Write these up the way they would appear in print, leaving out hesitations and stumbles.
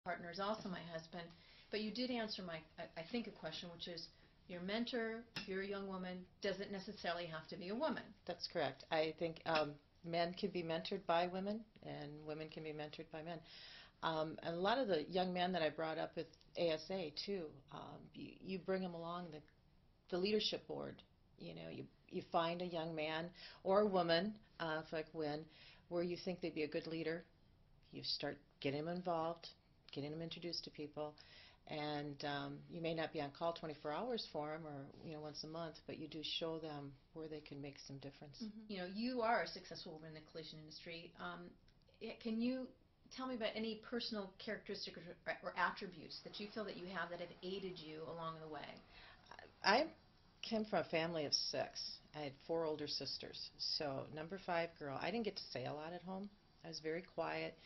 partner is also my husband. But you did answer I think, a question, which is your mentor, if you're a young woman, doesn't necessarily have to be a woman. That's correct. I think men can be mentored by women, and women can be mentored by men. And a lot of the young men that I brought up with ASA, too, you bring them along the leadership board. You find a young man or a woman, like Wynn, where you think they'd be a good leader. You start getting them involved, getting them introduced to people, and you may not be on call 24 hours for them or once a month, but you do show them where they can make some difference. Mm-hmm. You are a successful woman in the collision industry. Can you tell me about any personal characteristics or attributes that you feel that you have that have aided you along the way? I came from a family of 6. I had 4 older sisters. So number 5 girl, I didn't get to say a lot at home. I was very quiet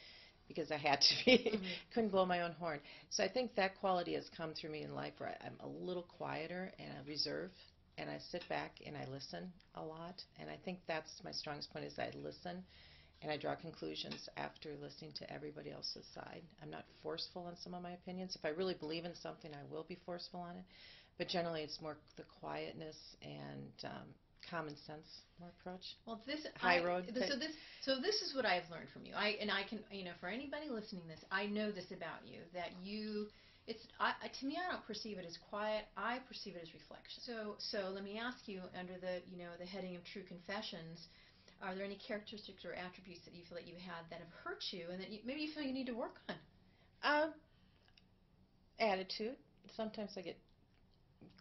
because I had to be. Mm-hmm. Couldn't blow my own horn. So I think that quality has come through me in life where I'm a little quieter and I reserve, and I sit back and I listen a lot. And I think that's my strongest point, is I listen and I draw conclusions after listening to everybody else's side. I'm not forceful on some of my opinions. If I really believe in something, I will be forceful on it. But generally, it's more the quietness and common sense more approach. Well, high road. So this is what I've learned from you. And I can, for anybody listening to this, I know this about you, that to me, I don't perceive it as quiet. I perceive it as reflection. So let me ask you, under the heading of True Confessions, are there any characteristics or attributes that you feel that you had that have hurt you and that maybe you feel you need to work on? Attitude. Sometimes I get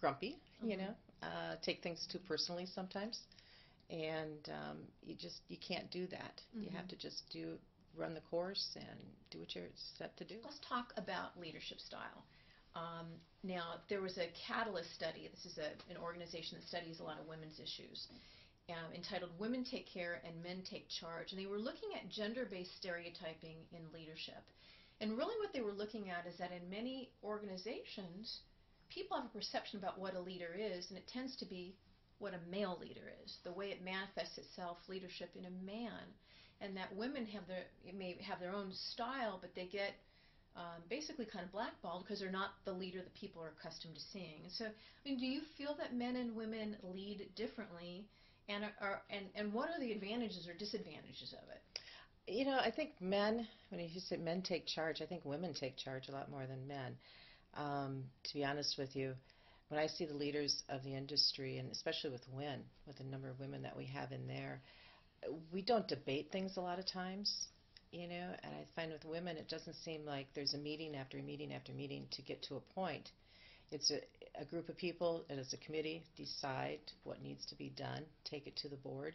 grumpy, mm-hmm. Take things too personally sometimes, and you can't do that. Mm-hmm. You have to just run the course and do what you're set to do. Let's talk about leadership style. Now, there was a Catalyst study. This is an organization that studies a lot of women's issues, entitled Women Take Care and Men Take Charge, and they were looking at gender-based stereotyping in leadership. And really what they were looking at is that in many organizations, people have a perception about what a leader is, and it tends to be what a male leader is, the way it manifests itself, leadership in a man, and that women may have their own style, but they get basically kind of blackballed because they're not the leader that people are accustomed to seeing. And so, do you feel that men and women lead differently, and what are the advantages or disadvantages of it? I think men, when you say men take charge, I think women take charge a lot more than men. To be honest with you, when I see the leaders of the industry, and especially with Wynn, with the number of women that we have in there, we don't debate things a lot of times, and I find with women it doesn't seem like there's a meeting after meeting after meeting to get to a point. It's a group of people, and as a committee, decide what needs to be done, take it to the board,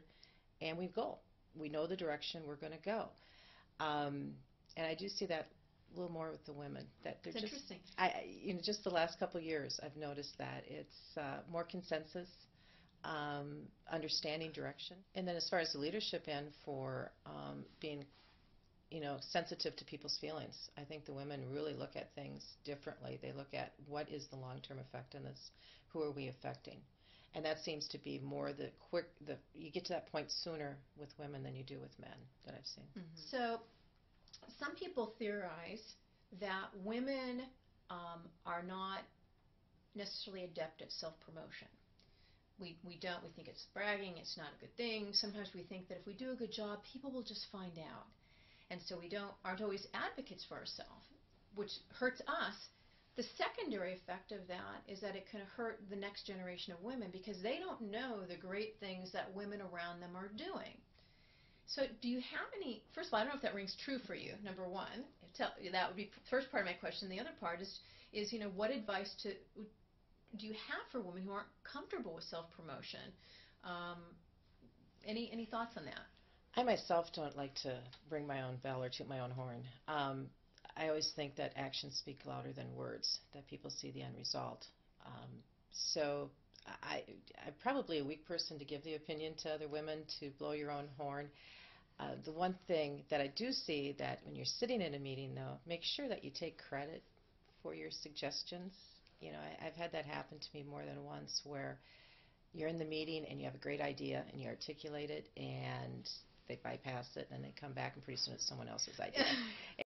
and we go. We know the direction we're going to go. And I do see that a little more with the women. That's interesting. Just the last couple of years, I've noticed that it's more consensus, understanding direction, and then as far as the leadership end for being, sensitive to people's feelings. I think the women really look at things differently. They look at what is the long-term effect on this, who are we affecting, and that seems to be more you get to that point sooner with women than you do with men that I've seen. Mm-hmm. So some people theorize that women are not necessarily adept at self-promotion. We think it's bragging, it's not a good thing. Sometimes we think that if we do a good job, people will just find out. And so we aren't always advocates for ourselves, which hurts us. The secondary effect of that is that it can hurt the next generation of women because they don't know the great things that women around them are doing. So do you have any, first of all, I don't know if that rings true for you, number one. That would be the first part of my question. The other part is what advice do you have for women who aren't comfortable with self-promotion? Any thoughts on that? I myself don't like to ring my own bell or toot my own horn. I always think that actions speak louder than words, that people see the end result. So I'm probably a weak person to give the opinion to other women to blow your own horn. The one thing that I do see, that when you're sitting in a meeting, though, make sure that you take credit for your suggestions. I've had that happen to me more than once, where you're in the meeting and you have a great idea and you articulate it and they bypass it and they come back and pretty soon it's someone else's idea.